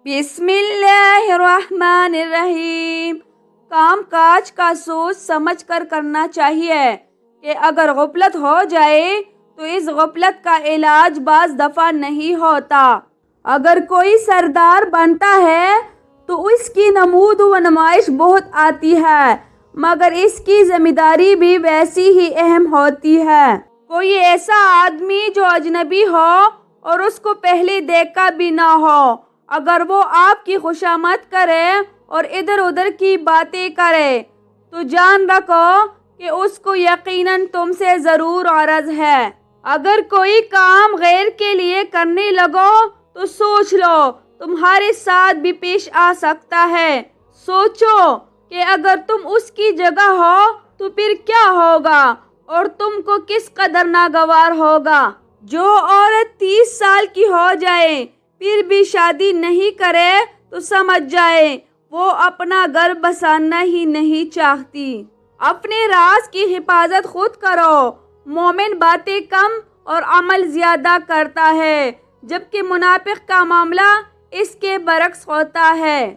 بسم اللہ الرحمن الرحیم۔ کام کاج کا سوچ سمجھ کر کرنا چاہیے کہ اگر غفلت ہو جائے تو اس غفلت کا علاج بعض دفعہ نہیں ہوتا۔ اگر کوئی سردار بنتا ہے تو اس کی نمود و نمائش بہت آتی ہے، مگر اس کی ذمہ داری بھی ویسی ہی اہم ہوتی ہے۔ کوئی ایسا آدمی جو اجنبی ہو اور اس کو پہلے دیکھا بھی نہ ہو، اگر وہ آپ کی خوشامد کرے اور ادھر ادھر کی باتیں کرے تو جان رکھو کہ اس کو یقیناً تم سے ضرور عرض ہے۔ اگر کوئی کام غیر کے لیے کرنے لگو تو سوچ لو تمہارے ساتھ بھی پیش آ سکتا ہے۔ سوچو کہ اگر تم اس کی جگہ ہو تو پھر کیا ہوگا اور تم کو کس قدر ناگوار ہوگا۔ جو عورت 30 سال کی ہو جائے پھر بھی شادی نہیں کرے تو سمجھ جائے وہ اپنا گھر بسانا ہی نہیں چاہتی۔ اپنے راز کی حفاظت خود کرو۔ مومن باتیں کم اور عمل زیادہ کرتا ہے، جبکہ منافق کا معاملہ اس کے برعکس ہوتا ہے۔